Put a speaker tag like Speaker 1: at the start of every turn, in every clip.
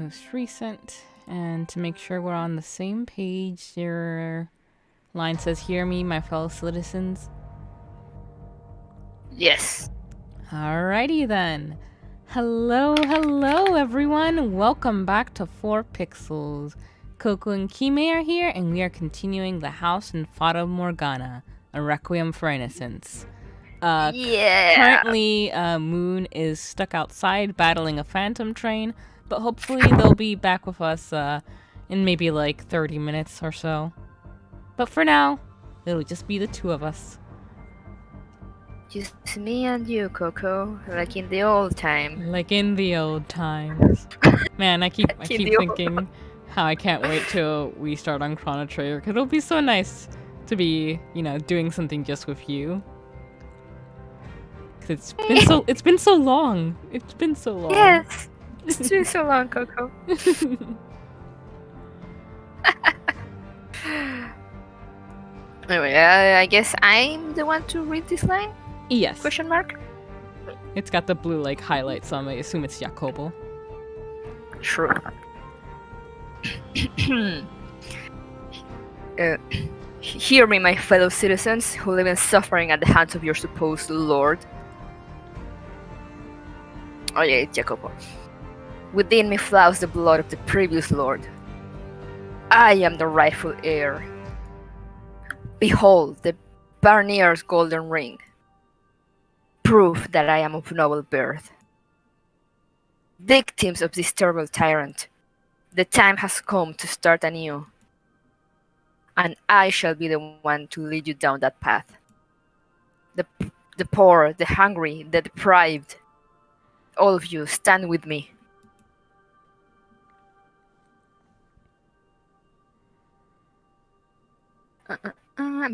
Speaker 1: most recent. And to make sure we're on the same page, your line says, "Hear me, my fellow citizens."
Speaker 2: Yes.
Speaker 1: Alrighty then. Hello, everyone. Welcome back to 4 Pixels. Coco and Kime are here, and we are continuing the house in FataMor, a Requiem for Innocence.
Speaker 2: Yeah.
Speaker 1: Currently, Moon is stuck outside battling a phantom train, but hopefully they'll be back with us in maybe like 30 minutes or so. But for now, it'll just be the two of us.
Speaker 2: Just me and you, Coco, like in the old time.
Speaker 1: Like in the old times. Man, I keep thinking how I can't wait till we start on Chrono Trigger, because it'll be so nice to be, doing something just with you. Cause it's been so long. It's been so long.
Speaker 2: Yes. It's been so long, Coco. Anyway, I guess I'm the one to read this line?
Speaker 1: Yes.
Speaker 2: Question mark?
Speaker 1: It's got the blue like highlights, so I assume it's Jacopo.
Speaker 2: True. Hear me, my fellow citizens, who live in suffering at the hands of your supposed lord. Oh yeah, Jacopo. Within me flows the blood of the previous lord. I am the rightful heir. Behold the Barnier's golden ring. Proof that I am of noble birth. Victims of this terrible tyrant, the time has come to start anew. And I shall be the one to lead you down that path. The poor, the hungry, the deprived, all of you, stand with me.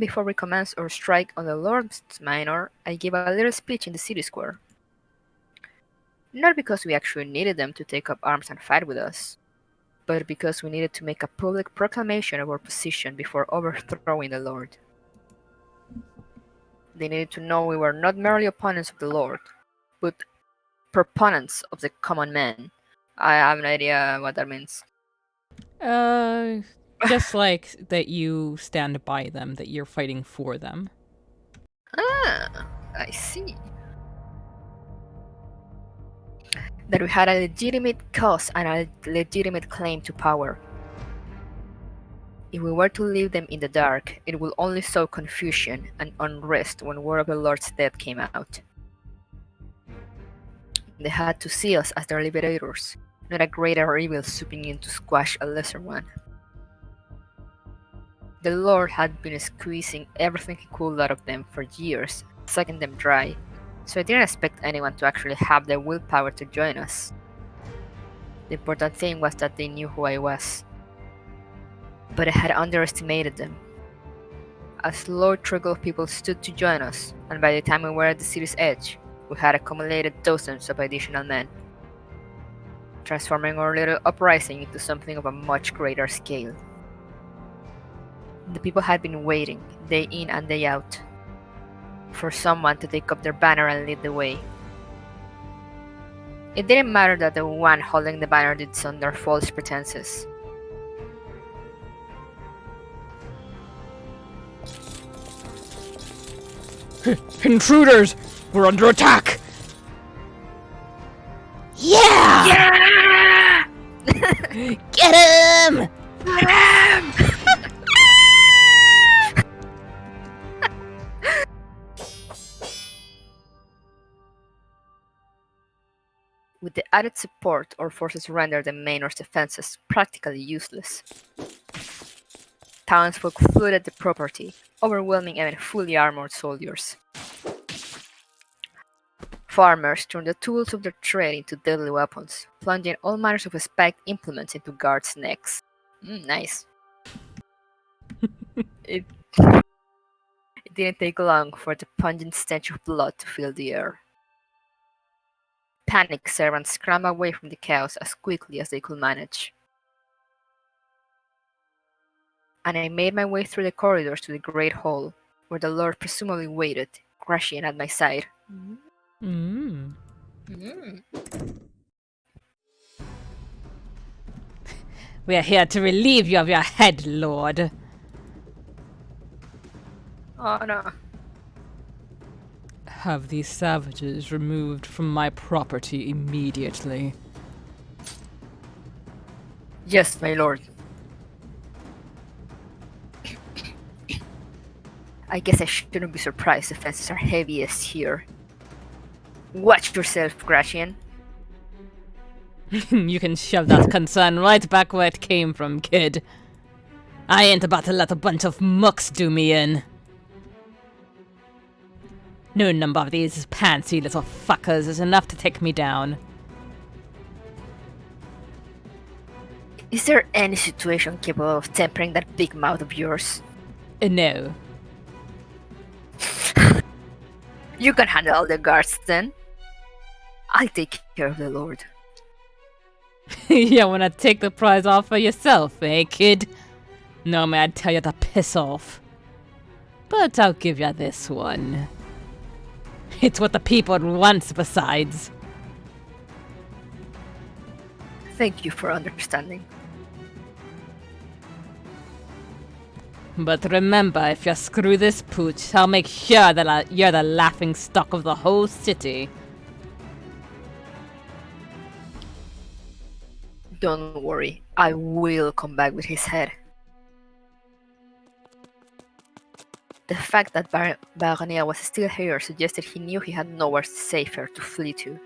Speaker 2: Before we commence our strike on the Lord's Minor, I gave a little speech in the city square. Not because we actually needed them to take up arms and fight with us, but because we needed to make a public proclamation of our position before overthrowing the Lord. They needed to know we were not merely opponents of the Lord, but proponents of the common man. I have no idea what that means.
Speaker 1: Just like that you stand by them, that you're fighting for them.
Speaker 2: Ah, I see. That we had a legitimate cause and a legitimate claim to power. If we were to leave them in the dark, it would only sow confusion and unrest when word of the Lord's death came out. They had to see us as their liberators, not a greater evil swooping in to squash a lesser one. The Lord had been squeezing everything he could out of them for years, sucking them dry, so I didn't expect anyone to actually have the willpower to join us. The important thing was that they knew who I was. But I had underestimated them. A slow trickle of people stood to join us, and by the time we were at the city's edge, we had accumulated dozens of additional men, transforming our little uprising into something of a much greater scale. The people had been waiting, day in and day out, for someone to take up their banner and lead the way. It didn't matter that the one holding the banner did so under false pretenses.
Speaker 1: Intruders! We're under attack! Yeah!
Speaker 2: Yeah!
Speaker 1: Get him!
Speaker 2: Get him! With the added support, our forces rendered the Manor's defenses practically useless. Townsfolk flooded the property, overwhelming even fully armored soldiers. Farmers turned the tools of their trade into deadly weapons, plunging all manners of spiked implements into guards' necks. Nice. It didn't take long for the pungent stench of blood to fill the air. Panicked servants scrambled away from the chaos as quickly as they could manage. And I made my way through the corridors to the great hall, where the Lord presumably waited, crouching at my side.
Speaker 1: We are here to relieve you of your head, Lord.
Speaker 2: Oh no.
Speaker 1: Have these savages removed from my property immediately.
Speaker 2: Yes, my lord. I guess I shouldn't be surprised the fences are heaviest here. Watch yourself, Gratian.
Speaker 1: You can shove that concern right back where it came from, kid. I ain't about to let a bunch of mooks do me in. No number of these pantsy little fuckers is enough to take me down.
Speaker 2: Is there any situation capable of tempering that big mouth of yours?
Speaker 1: No.
Speaker 2: You can handle all the guards then. I'll take care of the lord.
Speaker 1: You wanna take the prize off for yourself, eh, kid? No, may I tell you to piss off. But I'll give you this one. It's what the people want, besides.
Speaker 2: Thank you for understanding.
Speaker 1: But remember, if you screw this pooch, I'll make sure that you're the laughing stock of the whole city.
Speaker 2: Don't worry, I will come back with his head. The fact that Baronia was still here suggested he knew he had nowhere safer to flee to.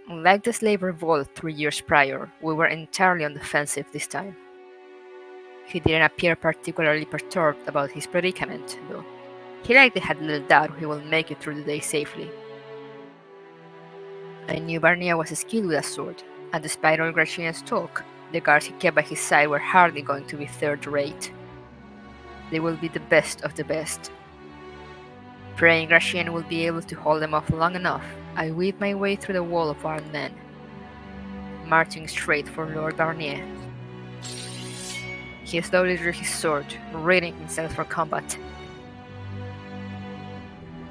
Speaker 2: Unlike the slave revolt 3 years prior, we were entirely on the defensive this time. He didn't appear particularly perturbed about his predicament, though. He likely had little doubt he will make it through the day safely. I knew Barnea was skilled with a sword, and despite all Gratian's talk, the guards he kept by his side were hardly going to be third-rate. They will be the best of the best. Praying Gratian will be able to hold them off long enough, I weaved my way through the wall of armed men, marching straight for Lord Barnier. He slowly drew his sword, readying himself for combat.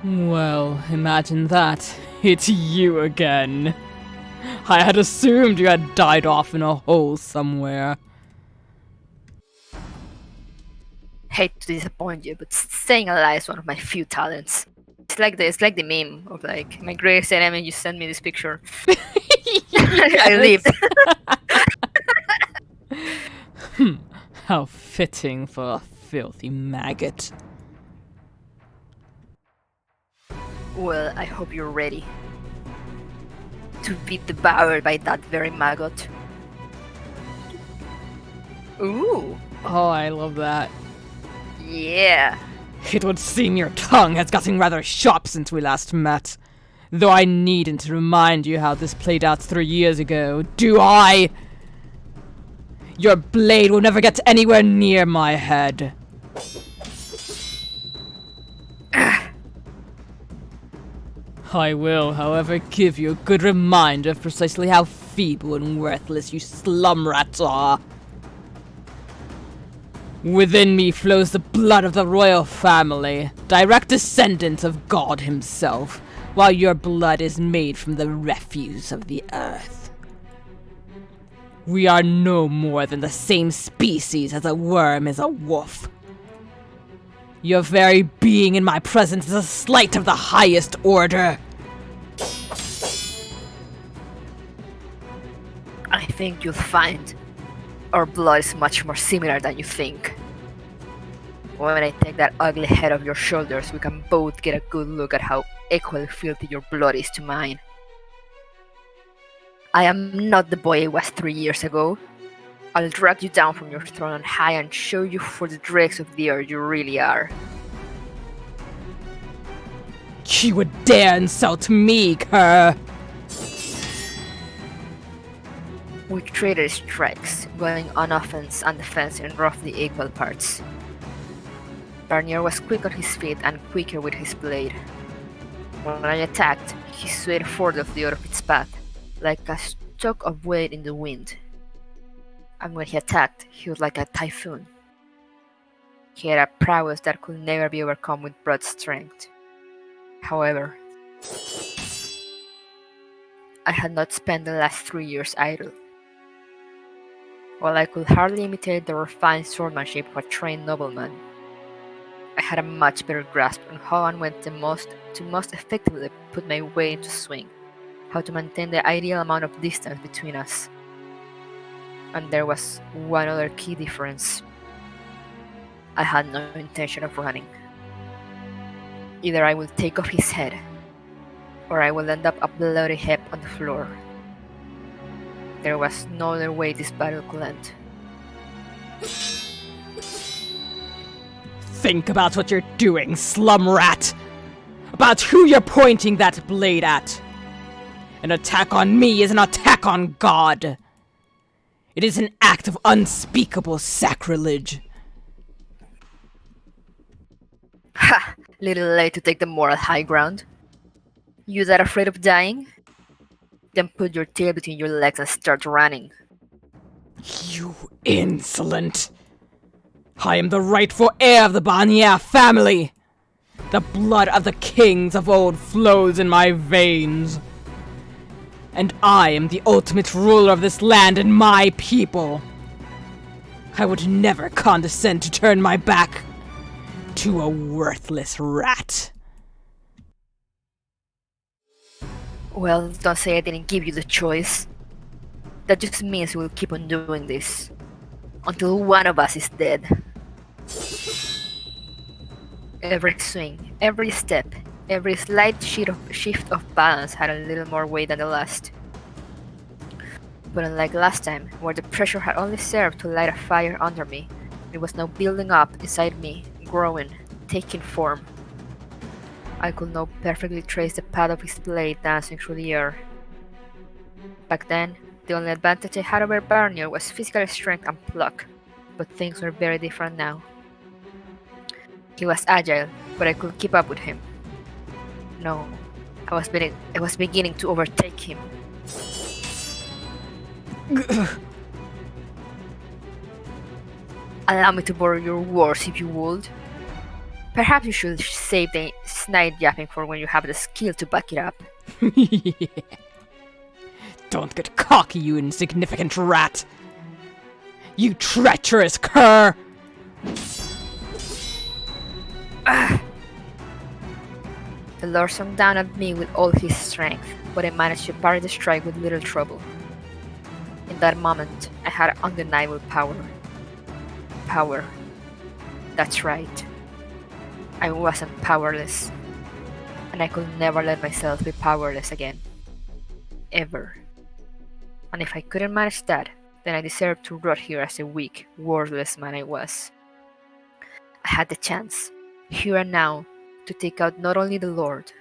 Speaker 1: Well, imagine that. It's you again. I had assumed you had died off in a hole somewhere.
Speaker 2: Hate to disappoint you, but staying alive is one of my few talents. It's like the meme of like my greatest enemy just sent me this picture. I lived.
Speaker 1: How fitting for a filthy maggot.
Speaker 2: Well, I hope you're ready to be devoured by that very maggot. Ooh,
Speaker 1: Oh, I love that.
Speaker 2: yeah.
Speaker 1: It would seem your tongue has gotten rather sharp since we last met. Though I needn't remind you how this played out 3 years ago, do I? Your blade will never get anywhere near my head. I will, however, give you a good reminder of precisely how feeble and worthless you slum rats are. Within me flows the blood of the royal family, direct descendants of God himself, while your blood is made from the refuse of the earth. We are no more than the same species as a worm is a wolf. Your very being in my presence is a slight of the highest order.
Speaker 2: I think you'll find our blood is much more similar than you think. When I take that ugly head off your shoulders, we can both get a good look at how equally filthy your blood is to mine. I am not the boy I was 3 years ago. I'll drag you down from your throne on high and show you for the dregs of the earth you really are.
Speaker 1: You would dare insult me, cur!
Speaker 2: We traded strikes, going on offense and defense in roughly equal parts. Barnier was quick on his feet and quicker with his blade. When I attacked, he swayed forward out of its path, like a stalk of weight in the wind. And when he attacked, he was like a typhoon. He had a prowess that could never be overcome with brute strength. However, I had not spent the last 3 years idle. While I could hardly imitate the refined swordsmanship of a trained nobleman, I had a much better grasp on how and when to most effectively put my weight into swing, how to maintain the ideal amount of distance between us. And there was one other key difference. I had no intention of running. Either I will take off his head, or I will end up a bloody heap on the floor. There was no other way this battle could end.
Speaker 1: Think about what you're doing, slum rat! About who you're pointing that blade at! An attack on me is an attack on God! It is an act of unspeakable sacrilege.
Speaker 2: Ha! Little late to take the moral high ground. You that afraid of dying? Then put your tail between your legs and start running.
Speaker 1: You insolent! I am the rightful heir of the Barnier family! The blood of the kings of old flows in my veins. And I am the ultimate ruler of this land and my people. I would never condescend to turn my back to a worthless rat.
Speaker 2: Well, don't say I didn't give you the choice. That just means we'll keep on doing this. Until one of us is dead. Every swing, every step, every slight shift of balance had a little more weight than the last. But unlike last time, where the pressure had only served to light a fire under me, it was now building up inside me, growing, taking form. I could now perfectly trace the path of his blade dancing through the air. Back then, the only advantage I had over Barnier was physical strength and pluck, but things were very different now. He was agile, but I could keep up with him. No, I was beginning to overtake him. Allow me to borrow your words if you would. Perhaps you should save the snide yapping for when you have the skill to back it up.
Speaker 1: Don't get cocky, you insignificant rat! You treacherous cur!
Speaker 2: The Lord swung down at me with all his strength, but I managed to parry the strike with little trouble. In that moment, I had undeniable power. Power. That's right. I wasn't powerless. And I could never let myself be powerless again. Ever. And if I couldn't manage that, then I deserved to rot here as a weak, worthless man I was. I had the chance, here and now, to take out not only the Lord,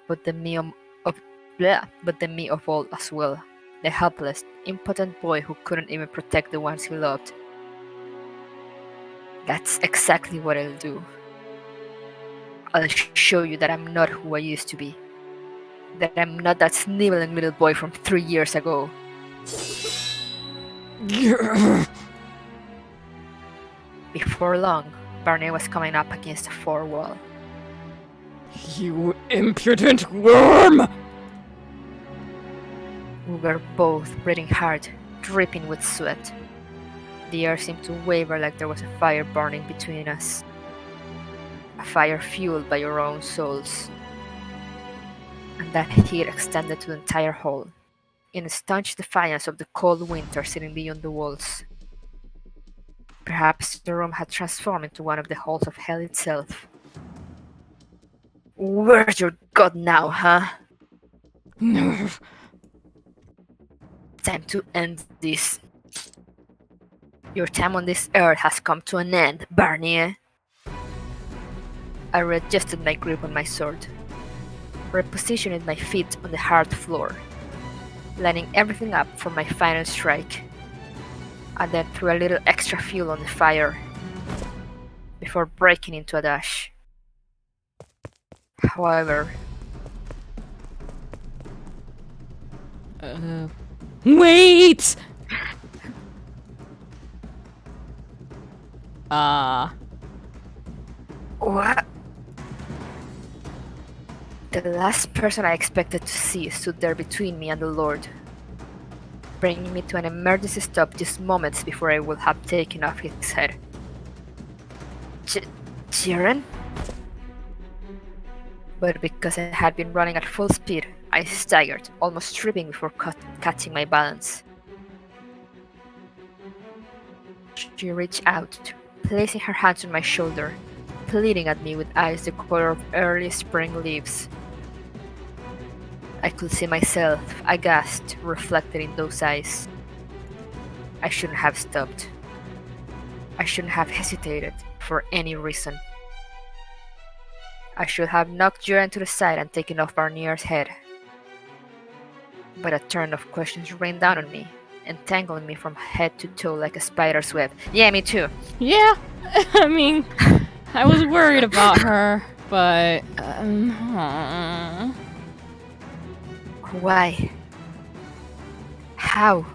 Speaker 2: but the me of old as well, the helpless, impotent boy who couldn't even protect the ones he loved. That's exactly what I'll do. I'll show you that I'm not who I used to be. That I'm not that sniveling little boy from 3 years ago. Before long, Barney was coming up against the fort wall.
Speaker 1: You impudent worm!
Speaker 2: We were both breathing hard, dripping with sweat. The air seemed to waver like there was a fire burning between us. A fire fueled by our own souls. And that heat extended to the entire hall, in staunch defiance of the cold winter sitting beyond the walls. Perhaps the room had transformed into one of the halls of hell itself. Where's your god now, huh? Time to end this. Your time on this earth has come to an end, Barnier. I readjusted my grip on my sword, repositioned my feet on the hard floor, lining everything up for my final strike, and then threw a little extra fuel on the fire, before breaking into a dash. However...
Speaker 1: Wait!
Speaker 2: What? The last person I expected to see stood there between me and the Lord. bringing me to an emergency stop just moments before I would have taken off his head. Jiren? But because I had been running at full speed, I staggered, almost tripping before catching my balance. She reached out, placing her hands on my shoulder, pleading at me with eyes the color of early spring leaves. I could see myself, aghast, reflected in those eyes. I shouldn't have stopped. I shouldn't have hesitated for any reason. I should have knocked Jiren to the side and taken off Barnier's head. But a torrent of questions rained down on me, entangling me from head to toe like a spider's web. Yeah, me too.
Speaker 1: Yeah, I mean, I was worried about her, but
Speaker 2: Why? How?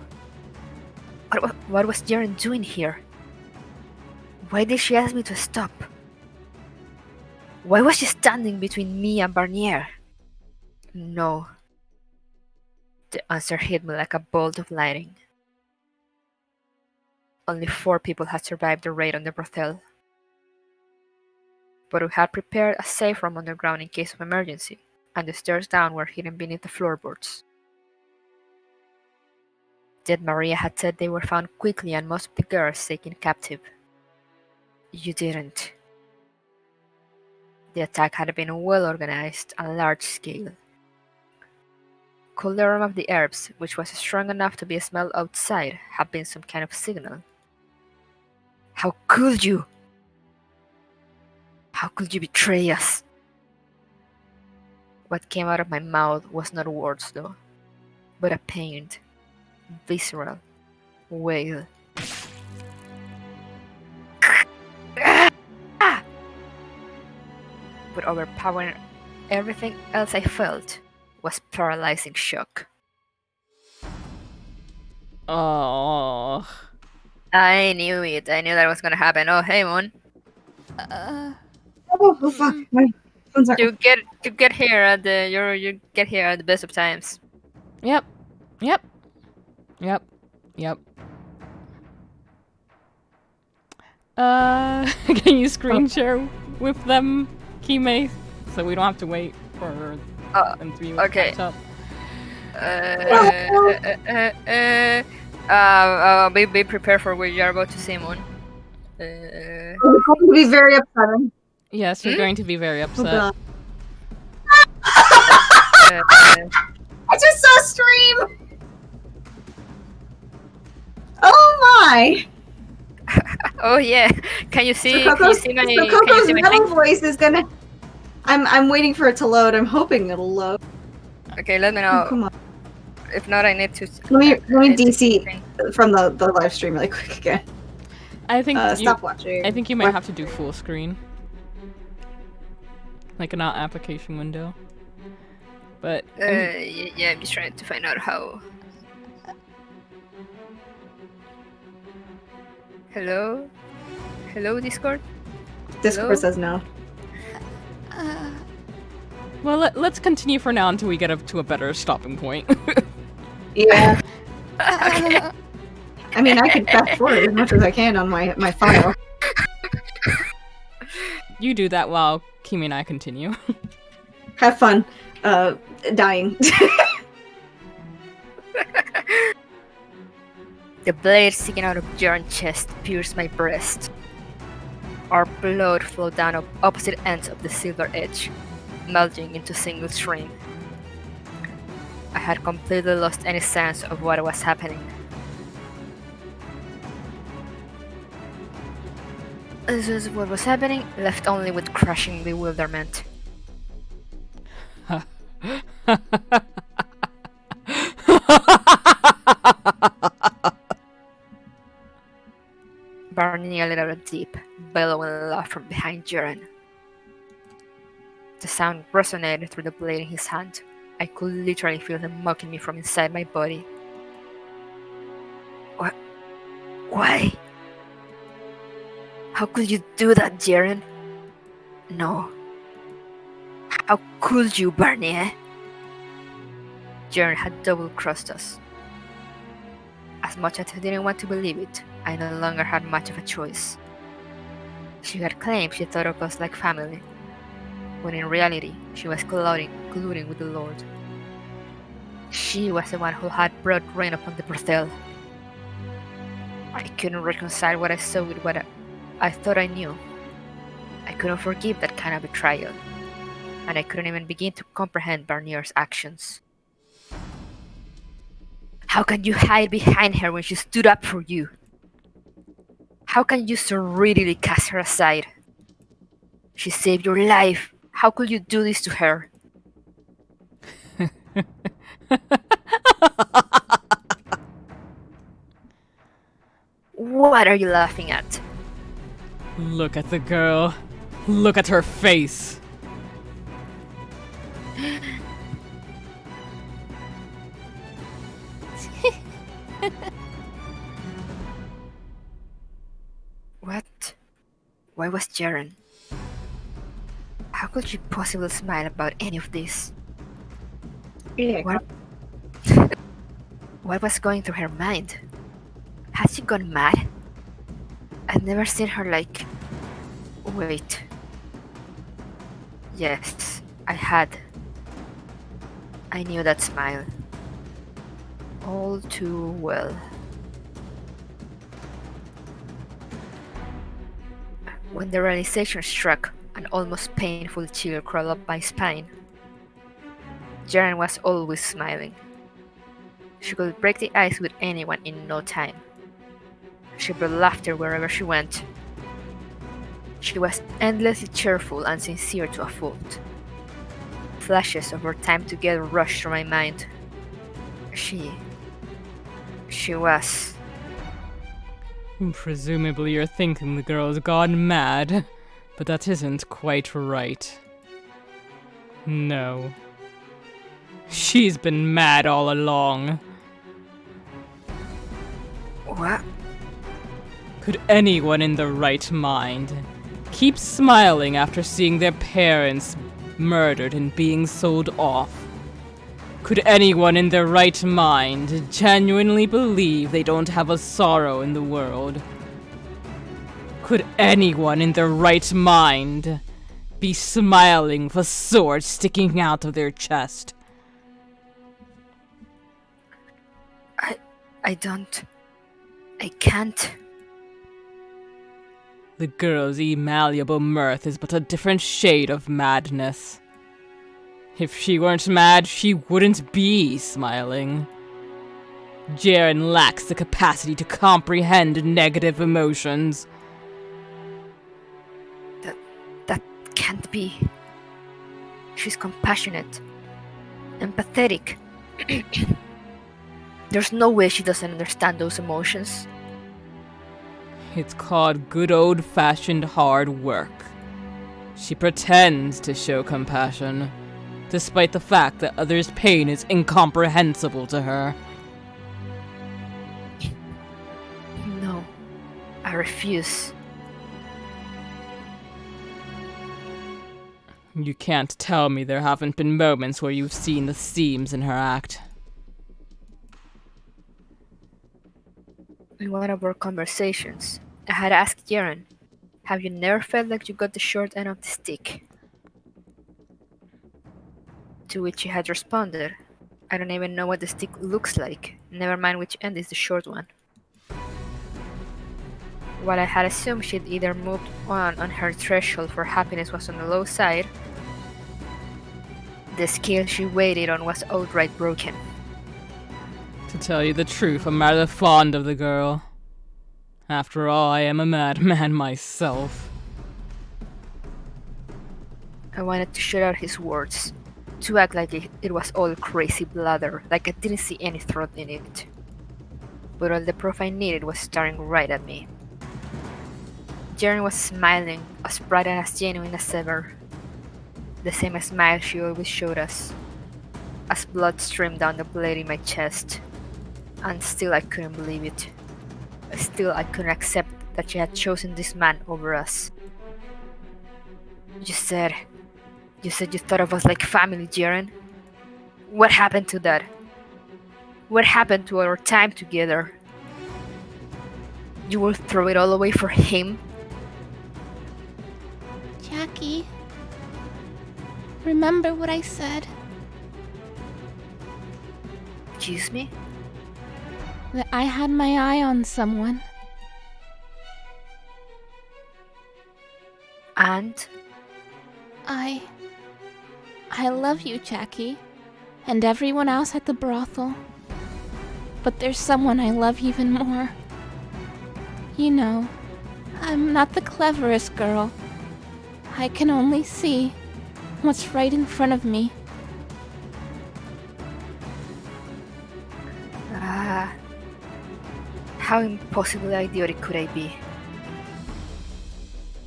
Speaker 2: What was Jiren doing here? Why did she ask me to stop? Why was she standing between me and Barnier? No. The answer hit me like a bolt of lightning. Only 4 people had survived the raid on the brothel. But we had prepared a safe room underground in case of emergency, and the stairs down were hidden beneath the floorboards. Yet Maria had said they were found quickly and most of the girls taken captive. You didn't. The attack had been well organized and large scale. Could the aroma of the herbs, which was strong enough to be smelled outside, have been some kind of signal? How could you? How could you betray us? What came out of my mouth was not words, though, but a pained, visceral wail. But overpowering everything else I felt was paralyzing shock.
Speaker 1: oh,
Speaker 2: I knew it. I knew that was gonna happen. Oh, hey, Moon.
Speaker 3: Oh fuck! My phone's not.
Speaker 2: You get here at the you get here at the best of times.
Speaker 1: yep. Can you screen share with them, Kime, so we don't have to wait for them to be able to
Speaker 2: okay.
Speaker 1: catch up?
Speaker 2: Be prepared for what you're about to say, Moon.
Speaker 3: It's going to be very upsetting.
Speaker 1: Yes, we're going to be very
Speaker 3: Oh,
Speaker 1: upset.
Speaker 3: God. I just saw a stream. Oh my!
Speaker 2: Oh yeah, can you see?
Speaker 3: So
Speaker 2: Can you see my?
Speaker 3: so
Speaker 2: Can you
Speaker 3: Coco's
Speaker 2: see my
Speaker 3: metal
Speaker 2: thing?
Speaker 3: voice is gonna. I'm waiting for it to load. I'm hoping it'll load.
Speaker 2: Okay, let me
Speaker 3: Oh,
Speaker 2: know.
Speaker 3: come on.
Speaker 2: If not, I need to.
Speaker 3: Let me
Speaker 2: need to-
Speaker 3: DC from the live stream really quick again.
Speaker 1: I think
Speaker 3: Stop watching.
Speaker 1: I think you might have to do full screen, like an application window. But
Speaker 2: yeah, I'm just trying to find out how. Hello, Discord.
Speaker 3: Discord
Speaker 2: hello?
Speaker 3: says no.
Speaker 1: well, let's continue for now until we get up to a better stopping point.
Speaker 3: Yeah.
Speaker 2: Okay.
Speaker 3: I mean, I can fast forward as much as I can on my file.
Speaker 1: You do that while Kimi and I continue.
Speaker 3: Have fun. Dying.
Speaker 2: The blade sticking out of Jaren's chest pierced my breast. Our blood flowed down opposite ends of the silver edge, melting into a single stream. I had completely lost any sense of what was happening. This is what was happening, left only with crushing bewilderment. Barney let out a deep, bellowing laugh from behind Jiren. The sound resonated through the blade in his hand. I could literally feel him mocking me from inside my body. What? Why? How could you do that, Jiren? No. How could you, Barney? Jiren had double-crossed us. As much as I didn't want to believe it, I no longer had much of a choice. She had claimed she thought of us like family, when in reality she was colluding with the Lord. She was the one who had brought rain upon the brothel. I couldn't reconcile what I saw with what I thought I knew. I couldn't forgive that kind of betrayal, and I couldn't even begin to comprehend Barnier's actions. How can you hide behind her when she stood up for you? How can you so readily cast her aside? She saved your life. How could you do this to her? What are you laughing at?
Speaker 1: Look at the girl. Look at her face.
Speaker 2: What? Why was Jaren? How could she possibly smile about any of this? What? What was going through her mind? Had she gone mad? I'd never seen her like... Wait. Yes, I had. I knew that smile. All too well. When the realization struck, an almost painful chill crawled up my spine. Jaren was always smiling. She could break the ice with anyone in no time. She brought laughter wherever she went. She was endlessly cheerful and sincere to a fault. Flashes of our time together rushed through my mind. She was...
Speaker 1: Presumably you're thinking the girl's gone mad, but that isn't quite right. No. She's been mad all along.
Speaker 2: What?
Speaker 1: Could anyone in the right mind keep smiling after seeing their parents murdered and being sold off? Could anyone in their right mind genuinely believe they don't have a sorrow in the world? Could anyone in their right mind be smiling with a sword sticking out of their chest?
Speaker 2: I can't.
Speaker 1: The girl's immalleable mirth is but a different shade of madness. If she weren't mad, she wouldn't be smiling. Jaren lacks the capacity to comprehend negative emotions.
Speaker 2: That can't be. She's compassionate, empathetic. There's no way she doesn't understand those emotions.
Speaker 1: It's called good old-fashioned hard work. She pretends to show compassion, despite the fact that others' pain is incomprehensible to her.
Speaker 2: No, I refuse.
Speaker 1: You can't tell me there haven't been moments where you've seen the seams in her act.
Speaker 2: In one of our conversations, I had asked Jaren, have you never felt like you got the short end of the stick? To which he had responded, I don't even know what the stick looks like, never mind which end is the short one. While I had assumed she'd either moved on her threshold for happiness was on the low side, the scale she waited on was outright broken.
Speaker 1: To tell you the truth, I'm rather fond of the girl. After all, I am a madman myself.
Speaker 2: I wanted to shut out his words, to act like it was all crazy blather, like I didn't see any truth in it. But all the proof I needed was staring right at me. Jaren was smiling, as bright and as genuine as ever. The same smile she always showed us, as blood streamed down the blade in my chest. And still I couldn't believe it. Still I couldn't accept that she had chosen this man over us. You said you thought of us like family, Jaren. What happened to that? What happened to our time together? You will throw it all away for him?
Speaker 1: Jackie, remember what I said?
Speaker 2: Excuse me?
Speaker 1: That I had my eye on someone.
Speaker 2: And?
Speaker 1: I love you, Jackie, and everyone else at the brothel. But there's someone I love even more. You know, I'm not the cleverest girl. I can only see what's right in front of me.
Speaker 2: How impossibly idiotic could I be?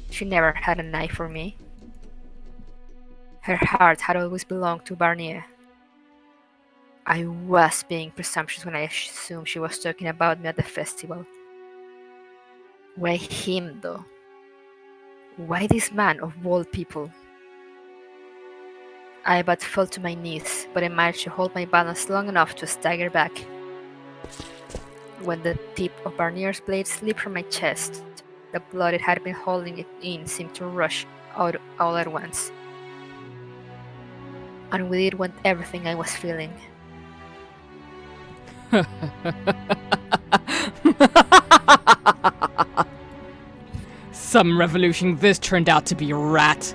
Speaker 2: She never had an eye for me. Her heart had always belonged to Barnier. I was being presumptuous when I assumed she was talking about me at the festival. Why him, though? Why this man of all people? I but fell to my knees, but I managed to hold my balance long enough to stagger back. When the tip of Barnier's blade slipped from my chest, the blood it had been holding it in seemed to rush out all at once. And with it went everything I was feeling.
Speaker 1: Some revolution this turned out to be a rat.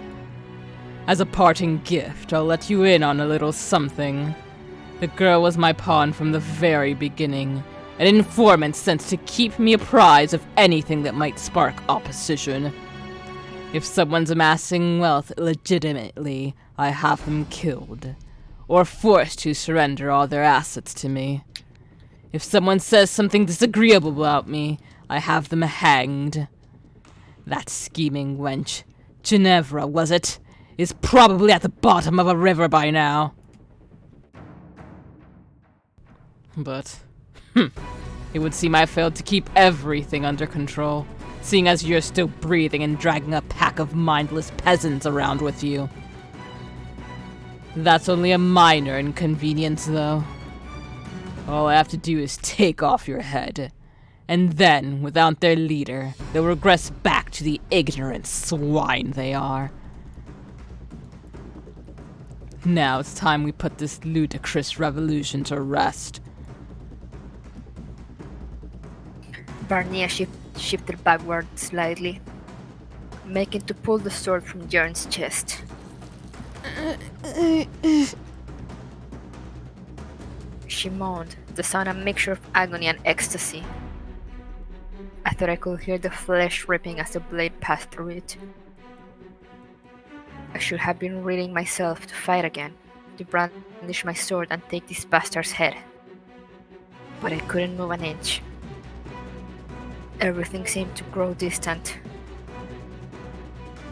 Speaker 1: As a parting gift, I'll let you in on a little something. The girl was my pawn from the very beginning, an informant sent to keep me apprised of anything that might spark opposition. If someone's amassing wealth legitimately, I have them killed, or forced to surrender all their assets to me. If someone says something disagreeable about me, I have them hanged. That scheming wench, Ginevra, was it, is probably at the bottom of a river by now. But, it would seem I failed to keep everything under control, seeing as you're still breathing and dragging a pack of mindless peasants around with you. That's only a minor inconvenience, though. All I have to do is take off your head, and then, without their leader, they'll regress back to the ignorant swine they are. Now it's time we put this ludicrous revolution to rest.
Speaker 2: Barnier shifted backward slightly, making to pull the sword from Jern's chest. She moaned, the sound a mixture of agony and ecstasy. I thought I could hear the flesh ripping as the blade passed through it. I should have been readying myself to fight again, to brandish my sword and take this bastard's head. But I couldn't move an inch. Everything seemed to grow distant.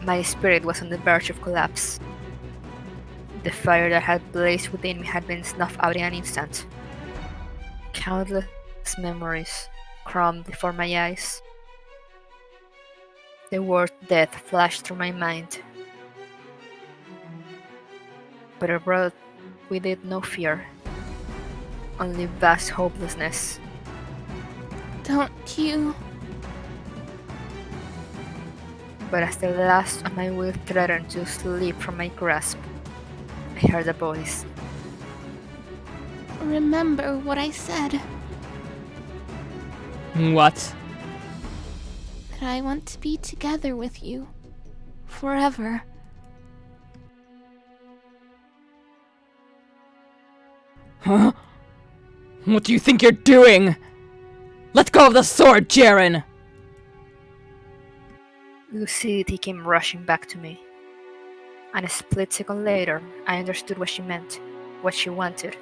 Speaker 2: My spirit was on the verge of collapse. The fire that had blazed within me had been snuffed out in an instant. Countless memories crumbed before my eyes. The word death flashed through my mind. But it brought with it no fear, only vast hopelessness.
Speaker 1: Don't you...
Speaker 2: But as the last of my will threatened to slip from my grasp, I heard a voice.
Speaker 1: remember what I said? What?
Speaker 3: that I want to be together with you forever.
Speaker 1: Huh? What do you think you're doing? Let go of the sword, Jaren!
Speaker 2: Lucidity came rushing back to me. And a split second later, I understood what she meant, what she wanted.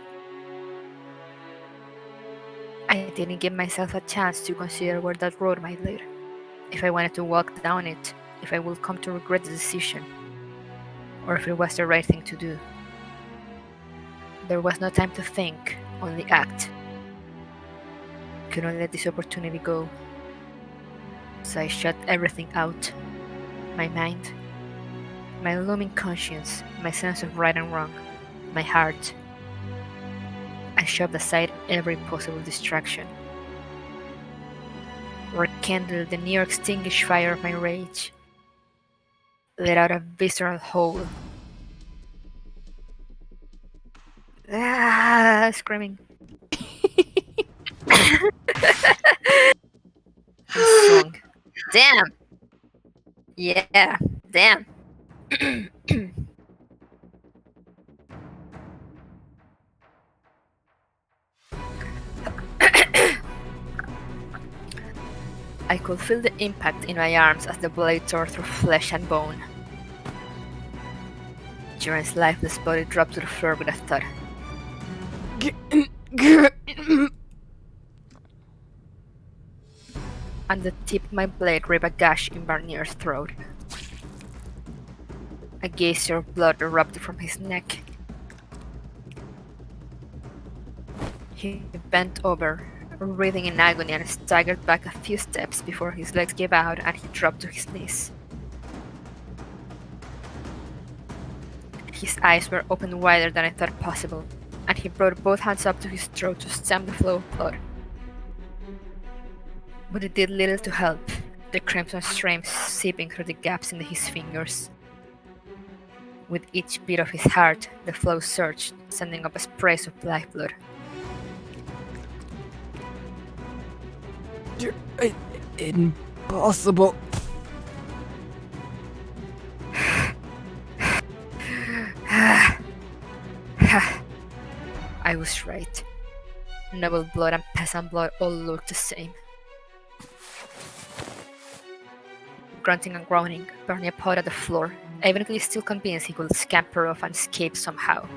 Speaker 2: I didn't give myself a chance to consider where that road might lead. If I wanted to walk down it, if I would come to regret the decision, or if it was the right thing to do. There was no time to think, only act. Couldn't let this opportunity go. So I shut everything out. My mind, my looming conscience, my sense of right and wrong, my heart. I shoved aside every possible distraction. rekindle the near-extinguished fire of my rage. Let out a visceral howl. Screaming. I'm strong. Damn! Yeah, damn. I could feel the impact in my arms as the blade tore through flesh and bone. Jiren's lifeless body dropped to the floor with a thud. And the tip of my blade ripped a gash in Barnier's throat. A geyser of blood erupted from his neck. He bent over, writhing in agony, and staggered back a few steps before his legs gave out and he dropped to his knees. His eyes were opened wider than I thought possible, and he brought both hands up to his throat to stem the flow of blood. But it did little to help, the crimson stream seeping through the gaps in his fingers. With each beat of his heart, the flow surged, sending up a spray of lifeblood.
Speaker 1: Impossible.
Speaker 2: I was right. Noble blood and peasant blood all looked the same. Grunting and groaning, Barney pawed at the floor, evidently still convinced he could scamper off and escape somehow.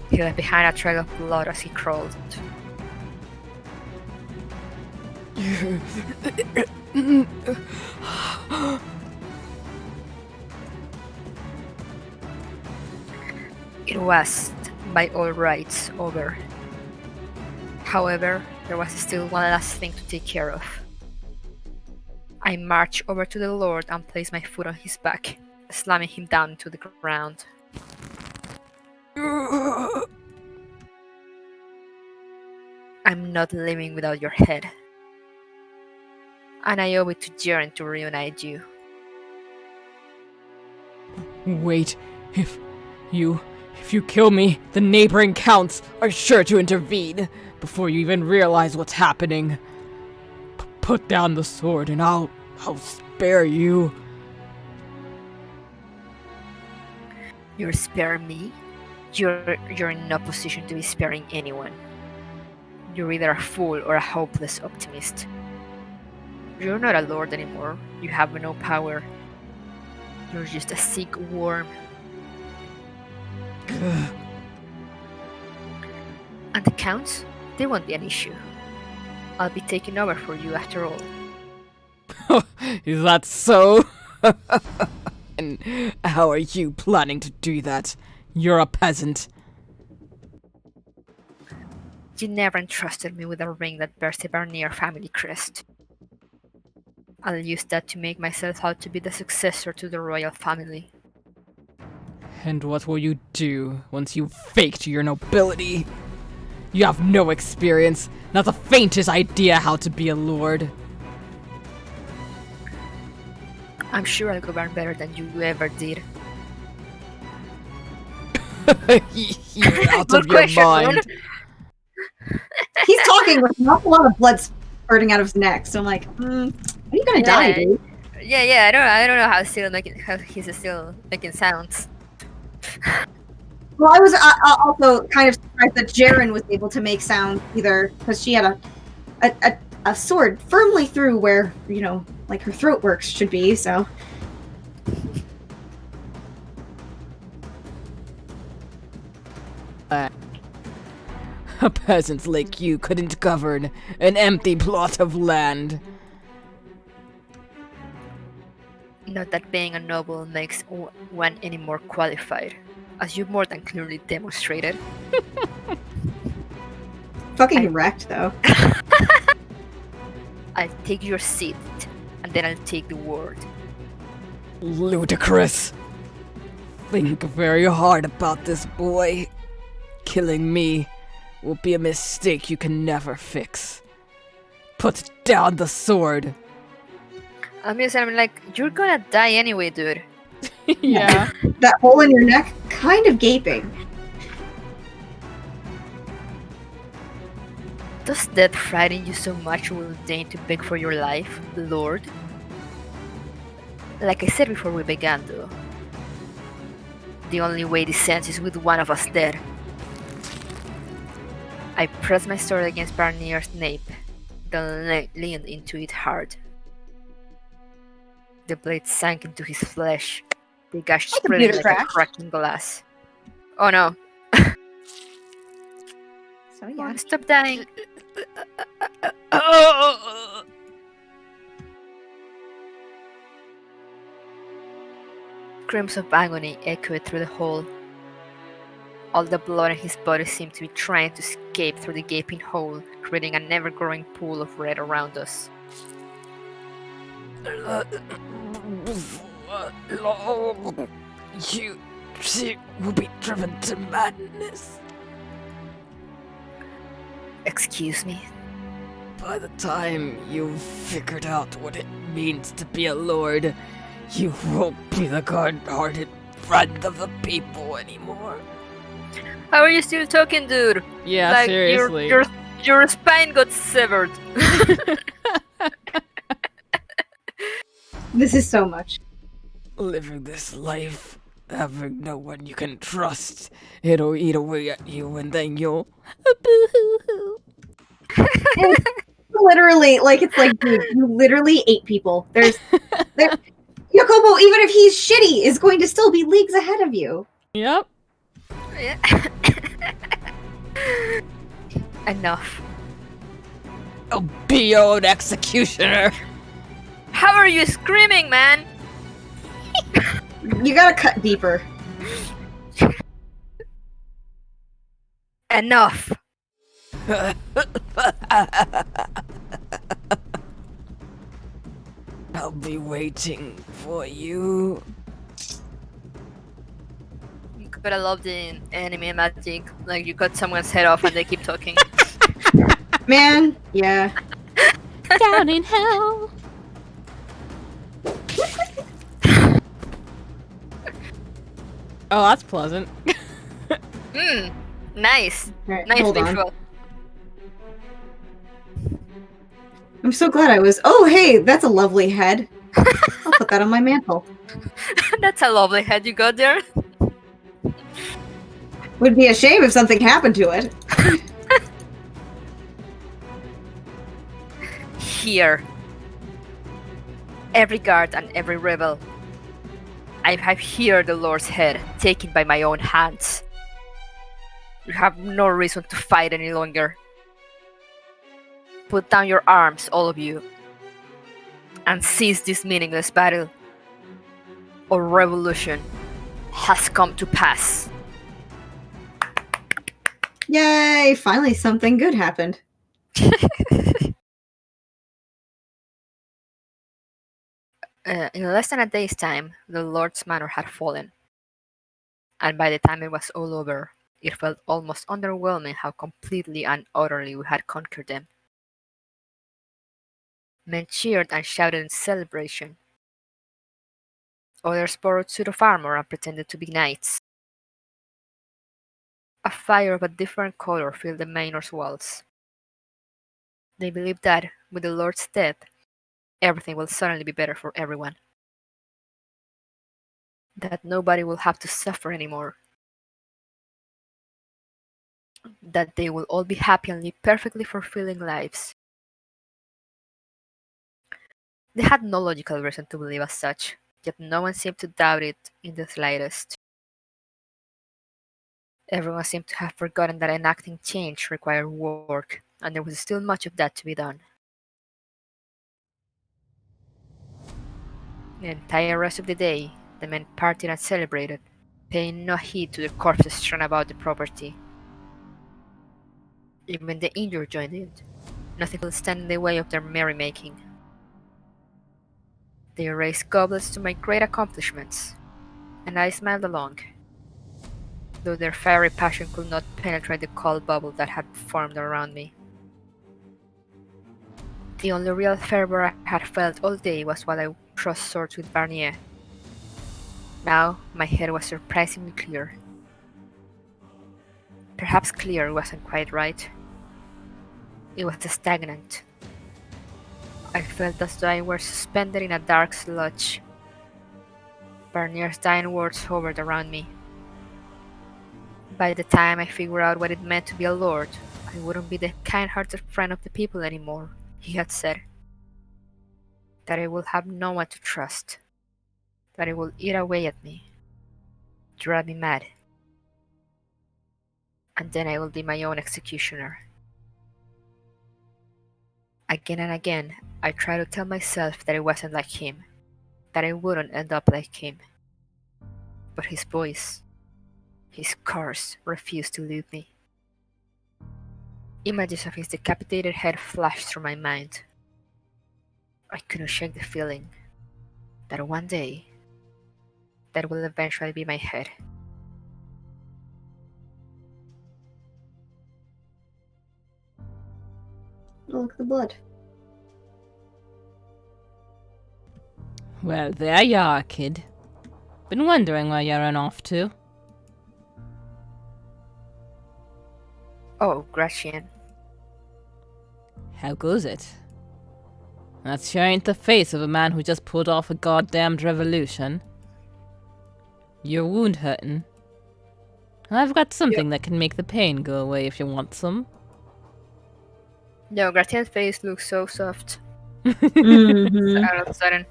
Speaker 2: He left behind a trail of blood as he crawled. It was, by all rights, over. However, there was still one last thing to take care of. I marched over to the Lord and placed my foot on his back, slamming him down into the ground. I'm not living without your head. And I owe it to Jiren to reunite you.
Speaker 1: Wait, if you kill me, the neighboring counts are sure to intervene before you even realize what's happening. Put down the sword and I'll spare you.
Speaker 2: You're sparing me? You're in no position to be sparing anyone. You're either a fool or a hopeless optimist. You're not a lord anymore. You have no power. You're just a sick worm. And the counts? They won't be an issue. I'll be taking over for you after all.
Speaker 1: Is that so? And how are you planning to do that? You're a peasant.
Speaker 2: You never entrusted me with a ring that bears the Barnier family crest. I'll use that to make myself out to be the successor to the royal family.
Speaker 1: And what will you do once you've faked your nobility? You have no experience, not the faintest idea how to be a lord.
Speaker 2: I'm sure I'll govern better than you ever did.
Speaker 1: You're out
Speaker 2: Good
Speaker 1: of your
Speaker 2: question,
Speaker 1: mind.
Speaker 4: He's talking with an awful lot of blood spurting out of his neck, so I'm like, are you gonna die, dude?
Speaker 2: Yeah. I don't know how he's still making sounds.
Speaker 4: Well, I was also kind of surprised that Jaren was able to make sound either, because she had a sword firmly through where, like her throat works should be, so.
Speaker 1: A peasant like you couldn't govern an empty plot of land.
Speaker 2: Not that being a noble makes one any more qualified, as you more than clearly demonstrated.
Speaker 4: Fucking wrecked, though.
Speaker 2: I'll take your seat, and then I'll take the word.
Speaker 1: Ludicrous. Think very hard about this, boy. Killing me will be a mistake you can never fix. Put down the sword.
Speaker 2: I'm like, you're gonna die anyway, dude.
Speaker 1: Yeah.
Speaker 4: That hole in your neck, kind of gaping.
Speaker 2: Does death frighten you so much you will deign to beg for your life, Lord? Like I said before we began, though, the only way this ends is with one of us dead. I pressed my sword against Barnier's nape, then leaned into it hard. The blade sank into his flesh, the gash spreading like
Speaker 4: computer
Speaker 2: a cracking glass. Oh no.
Speaker 4: So
Speaker 2: Come on, stop dying. Screams of agony echoed through the hole. All the blood in his body seemed to be trying to escape through the gaping hole, creating an ever-growing pool of red around us.
Speaker 1: You will be driven to madness.
Speaker 2: Excuse me?
Speaker 1: By the time you've figured out what it means to be a lord, you won't be the kind-hearted friend of the people anymore.
Speaker 2: How are you still talking, dude?
Speaker 1: Yeah,
Speaker 2: like
Speaker 1: seriously.
Speaker 2: Your spine got severed.
Speaker 4: This is so much.
Speaker 1: Living this life, having no one you can trust, it'll eat away at you and then you'll boo-hoo-hoo.
Speaker 4: Literally, like, it's like, dude, you literally ate people. Jacopo, even if he's shitty, is going to still be leagues ahead of you.
Speaker 1: Yep.
Speaker 2: Yeah. Enough.
Speaker 1: I'll be your own executioner.
Speaker 2: How are you screaming, man?
Speaker 4: You gotta cut deeper.
Speaker 2: Enough.
Speaker 1: I'll be waiting for you.
Speaker 2: But I love the anime magic. Like, you cut someone's head off and they keep talking.
Speaker 4: Man, yeah.
Speaker 1: Down in hell. Oh, that's pleasant.
Speaker 2: Nice.
Speaker 4: Alright,
Speaker 2: Nice
Speaker 4: hold on.
Speaker 2: visual.
Speaker 4: I'm so glad I was. Oh, hey, that's a lovely head. I'll put that on my mantle.
Speaker 2: That's a lovely head you got there.
Speaker 4: Would be a shame if something happened to it.
Speaker 2: Here. Every guard and every rebel. I have here the Lord's head, taken by my own hands. You have no reason to fight any longer. Put down your arms, all of you, and cease this meaningless battle. Our revolution has come to pass.
Speaker 4: Yay! Finally, something good happened.
Speaker 2: In less than a day's time, the Lord's manor had fallen. And by the time it was all over, it felt almost underwhelming how completely and utterly we had conquered them. Men cheered and shouted in celebration. Others borrowed suit of armor and pretended to be knights. A fire of a different color filled the manor's walls. They believed that, with the Lord's death, everything will suddenly be better for everyone. That nobody will have to suffer anymore. That they will all be happy and live perfectly fulfilling lives. They had no logical reason to believe as such, yet no one seemed to doubt it in the slightest. Everyone seemed to have forgotten that enacting change required work, and there was still much of that to be done. The entire rest of the day, the men partied and celebrated, paying no heed to the corpses strewn about the property. Even the injured joined in. Nothing could stand in the way of their merrymaking. They raised goblets to my great accomplishments, and I smiled along, though their fiery passion could not penetrate the cold bubble that had formed around me. The only real fervor I had felt all day was while I crossed swords with Barnier. Now my head was surprisingly clear. Perhaps clear wasn't quite right. It was stagnant. I felt as though I were suspended in a dark sludge. Barnier's dying words hovered around me. By the time I figured out what it meant to be a lord, I wouldn't be the kind-hearted friend of the people anymore, he had said. That I would have no one to trust. That it would eat away at me. Drive me mad. And then I would be my own executioner. Again and again, I tried to tell myself that I wasn't like him, that I wouldn't end up like him. But his voice, his curse, refused to leave me. Images of his decapitated head flashed through my mind. I couldn't shake the feeling that one day, that will eventually be my head.
Speaker 4: Oh, look at the blood.
Speaker 1: Well, there you are, kid. Been wondering where you ran off to.
Speaker 2: Oh, Gretchen.
Speaker 1: How goes it? That sure ain't the face of a man who just pulled off a goddamned revolution. Your wound hurtin'. I've got something that can make the pain go away if you want some.
Speaker 2: No, Gratian's face looks so soft.
Speaker 4: Mm-hmm.
Speaker 2: All of a sudden.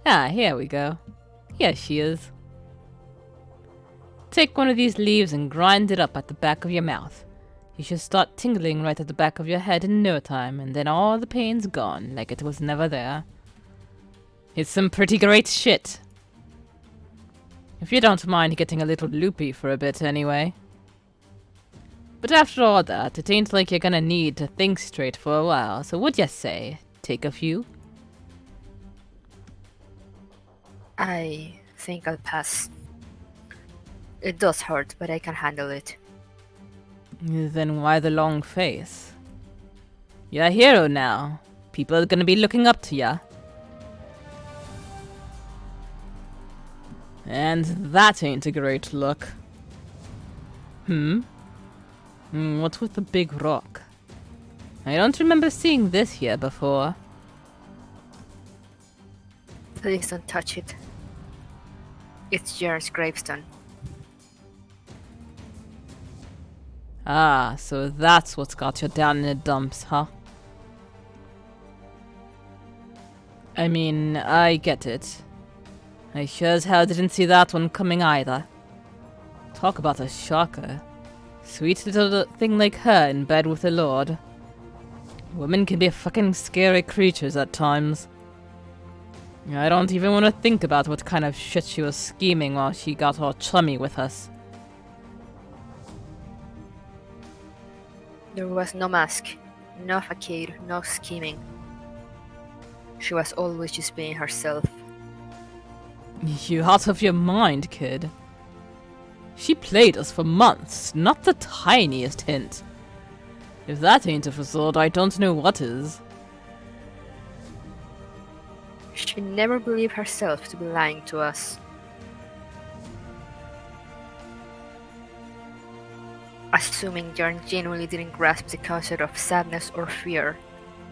Speaker 1: Ah, here we go. Here she is. Take one of these leaves and grind it up at the back of your mouth. You should start tingling right at the back of your head in no time, and then all the pain's gone, like it was never there. It's some pretty great shit. If you don't mind getting a little loopy for a bit, anyway. But after all that, it ain't like you're gonna need to think straight for a while, so what'd ya say? Take a few?
Speaker 2: I think I'll pass. It does hurt, but I can handle it.
Speaker 1: Then why the long face? You're a hero now. People are gonna be looking up to ya. And that ain't a great look. What's with the big rock? I don't remember seeing this here before.
Speaker 2: Please don't touch it. It's Jaren's gravestone.
Speaker 1: Ah, so that's what's got you down in the dumps, huh? I mean, I get it. I sure as hell didn't see that one coming either. Talk about a shocker. Sweet little thing like her in bed with the Lord. Women can be fucking scary creatures at times. I don't even want to think about what kind of shit she was scheming while she got all chummy with us.
Speaker 2: There was no mask, no facade, no scheming. She was always just being herself.
Speaker 1: You out of your mind, kid. She played us for months, not the tiniest hint. If that ain't a facade, I don't know what is.
Speaker 2: She never believed herself to be lying to us. Assuming Jaren genuinely didn't grasp the concept of sadness or fear,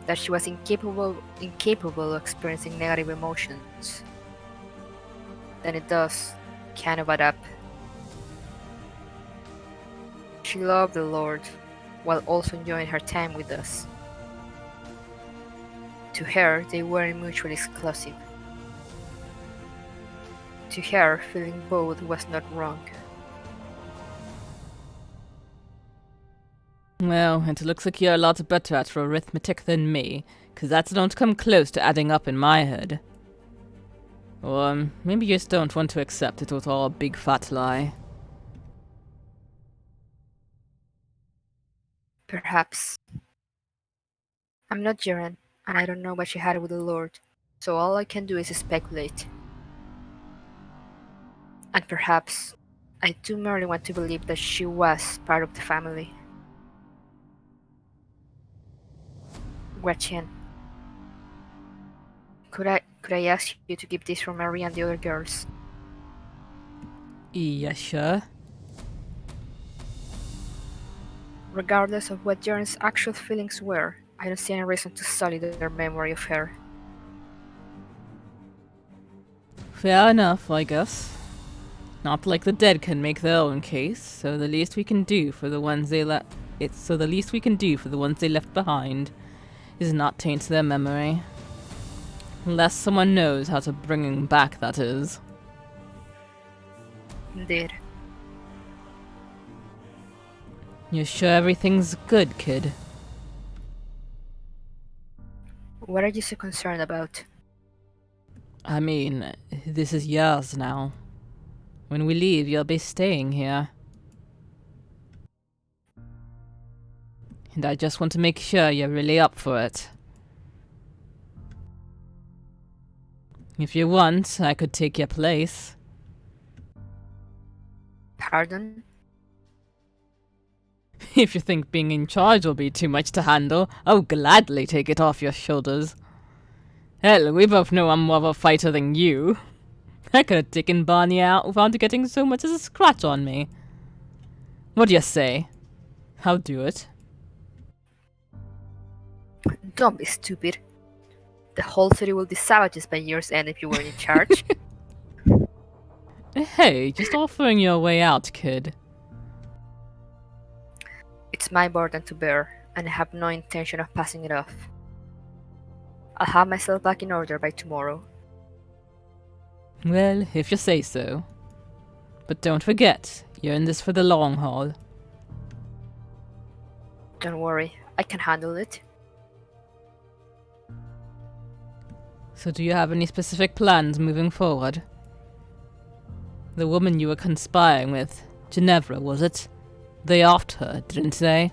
Speaker 2: that she was incapable of experiencing negative emotions, then it does kind of add up. She loved the Lord, while also enjoying her time with us. To her, they weren't mutually exclusive. To her, feeling both was not wrong.
Speaker 1: Well, it looks like you're a lot better at arithmetic than me, 'cause that don't come close to adding up in my head. Or maybe you just don't want to accept it was all a big fat lie.
Speaker 2: Perhaps. I'm not Jaren, and I don't know what she had with the Lord, so all I can do is speculate. And perhaps I do merely want to believe that she was part of the family. Gretchen, Could I ask you to keep this from Marie and the other girls?
Speaker 1: Yeah, sure.
Speaker 2: Regardless of what Jaren's actual feelings were, I don't see any reason to sully their memory of her.
Speaker 1: Fair enough, I guess. Not like the dead can make their own case, so the least we can do for the ones they left behind is not taint their memory. Unless someone knows how to bring them back, that is.
Speaker 2: Indeed.
Speaker 1: You sure everything's good, kid?
Speaker 2: What are you so concerned about?
Speaker 1: I mean, this is yours now. When we leave, you'll be staying here. And I just want to make sure you're really up for it. If you want, I could take your place.
Speaker 2: Pardon?
Speaker 1: If you think being in charge will be too much to handle, I'll gladly take it off your shoulders. Hell, we both know I'm more of a fighter than you. I could have taken Barney out without getting so much as a scratch on me. What do you say? I'll do it.
Speaker 2: Don't be stupid. The whole city will be savages by year's end if you weren't in charge.
Speaker 1: Hey, just offering you a way out, kid.
Speaker 2: It's my burden to bear, and I have no intention of passing it off. I'll have myself back in order by tomorrow.
Speaker 1: Well, if you say so. But don't forget, you're in this for the long haul.
Speaker 2: Don't worry, I can handle it.
Speaker 1: So do you have any specific plans moving forward? The woman you were conspiring with, Ginevra, was it? They offed her, didn't they?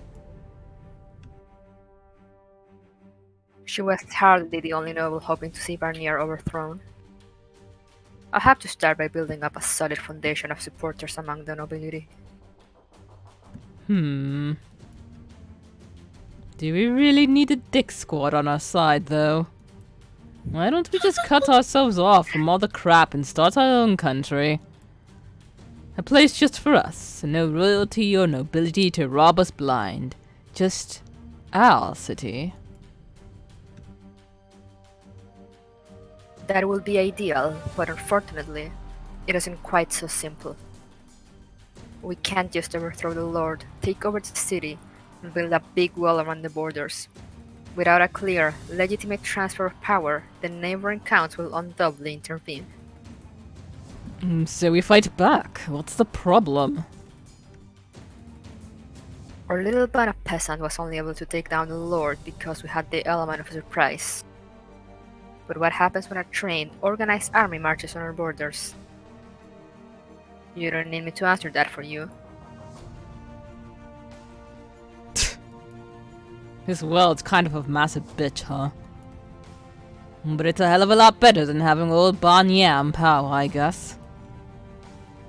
Speaker 2: She was hardly the only noble hoping to see Barnier overthrown. I'll have to start by building up a solid foundation of supporters among the nobility.
Speaker 1: Do we really need a dick squad on our side, though? Why don't we just cut ourselves off from all the crap and start our own country? A place just for us, and no royalty or nobility to rob us blind. Just our city.
Speaker 2: That would be ideal, but unfortunately, it isn't quite so simple. We can't just overthrow the Lord, take over the city, and build a big wall around the borders. Without a clear, legitimate transfer of power, the neighboring counts will undoubtedly intervene.
Speaker 1: So we fight back. What's the problem?
Speaker 2: Our little band of peasants was only able to take down the Lord because we had the element of surprise. But what happens when a trained, organized army marches on our borders? You don't need me to answer that for you.
Speaker 1: This world's kind of a massive bitch, huh? But it's a hell of a lot better than having old Barnier in power, I guess.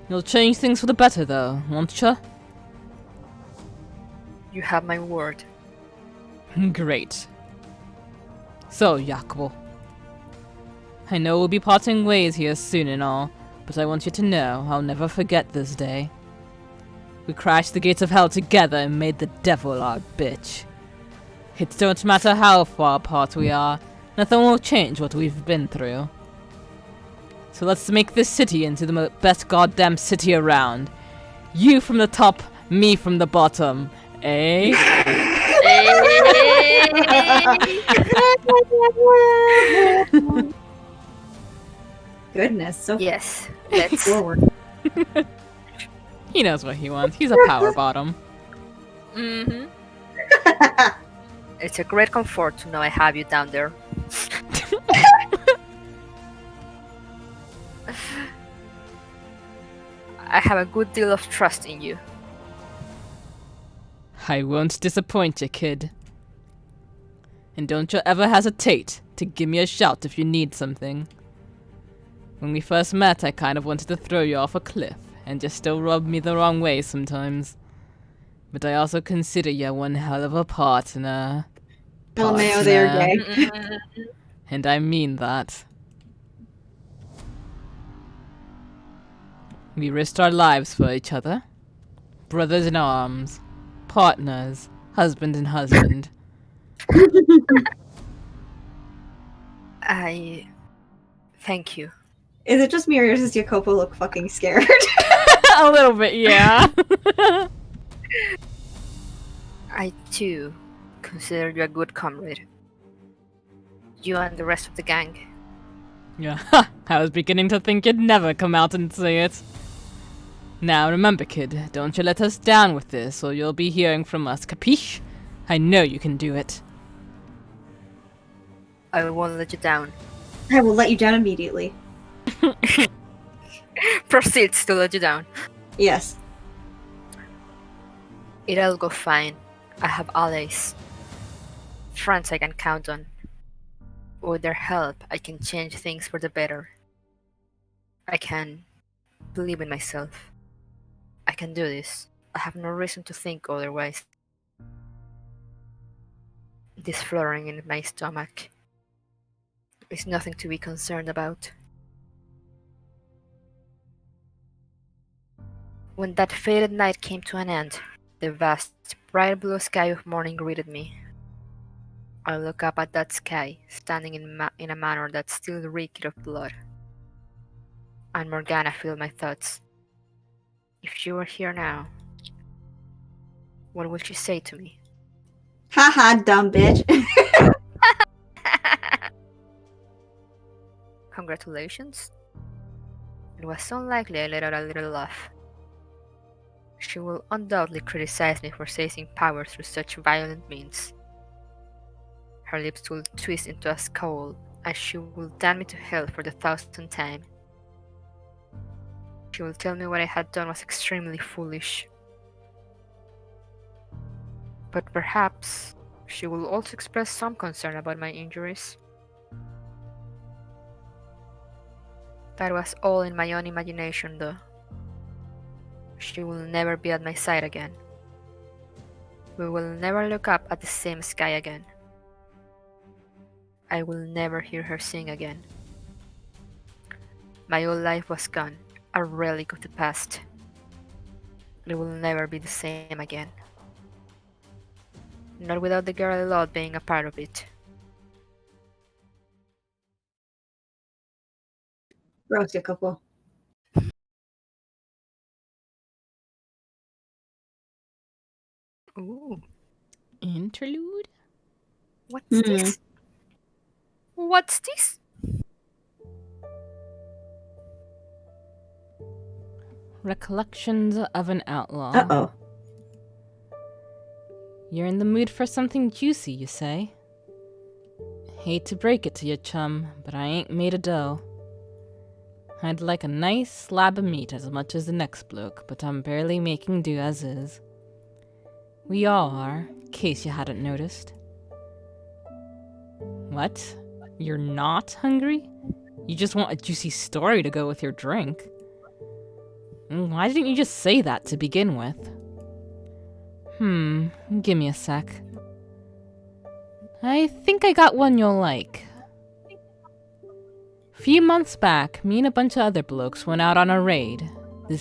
Speaker 1: You'll change things for the better, though, won't ya?
Speaker 2: You have my word.
Speaker 1: Great. So, Jacopo. I know we'll be parting ways here soon and all, but I want you to know I'll never forget this day. We crashed the gates of hell together and made the devil our bitch. It don't matter how far apart we are, nothing will change what we've been through. So let's make this city into the best goddamn city around. You from the top, me from the bottom. Eh?
Speaker 4: Goodness, so
Speaker 2: Yes, let's.
Speaker 4: forward.
Speaker 1: He knows what he wants. He's a power bottom.
Speaker 2: Mm-hmm. It's a great comfort to know I have you down there. I have a good deal of trust in you.
Speaker 1: I won't disappoint you, kid. And don't you ever hesitate to give me a shout if you need something. When we first met, I kind of wanted to throw you off a cliff, and you still rub me the wrong way sometimes. But I also consider you one hell of a partner.
Speaker 4: LMAO, they are gay.
Speaker 1: And I mean that. We risked our lives for each other. Brothers in arms. Partners. Husband and husband.
Speaker 2: I thank you.
Speaker 4: Is it just me or does Jacopo look fucking scared?
Speaker 1: A little bit, yeah.
Speaker 2: I too consider you a good comrade. You and the rest of the gang.
Speaker 1: Yeah, I was beginning to think you'd never come out and say it. Now remember, kid, don't you let us down with this, or you'll be hearing from us, capiche? I know you can do it.
Speaker 2: I won't let you down.
Speaker 4: I will let you down immediately.
Speaker 2: Proceeds to let you down.
Speaker 4: Yes.
Speaker 2: It'll go fine. I have allies. Friends I can count on. With their help, I can change things for the better. I can believe in myself. I can do this. I have no reason to think otherwise. This fluttering in my stomach is nothing to be concerned about. When that fated night came to an end, the vast, bright blue sky of morning greeted me. I look up at that sky, standing in a manner that still reeked of blood. And Morgana filled my thoughts. If she were here now, what would she say to me?
Speaker 4: Haha, dumb bitch.
Speaker 2: Congratulations? It was unlikely I let out a little laugh. She will undoubtedly criticize me for seizing power through such violent means. Her lips will twist into a scowl, and she will damn me to hell for the 1,000th time. She will tell me what I had done was extremely foolish. But perhaps she will also express some concern about my injuries. That was all in my own imagination, though. She will never be at my side again. We will never look up at the same sky again. I will never hear her sing again. My old life was gone, a relic of the past. It will never be the same again. Not without the girl I loved being a part of it.
Speaker 4: Gross, Jacopo.
Speaker 2: Ooh,
Speaker 1: Interlude?
Speaker 2: what's
Speaker 4: Hmm.
Speaker 2: this? What's this?
Speaker 1: Recollections of an Outlaw.
Speaker 4: Uh-oh.
Speaker 1: You're in the mood for something juicy, you say? Hate to break it to you, chum, but I ain't made of dough. I'd like a nice slab of meat as much as the next bloke, but I'm barely making do as is. We all are, in case you hadn't noticed. What? You're not hungry? You just want a juicy story to go with your drink. Why didn't you just say that to begin with? Give me a sec. I think I got one you'll like. A few months back, me and a bunch of other blokes went out on a raid.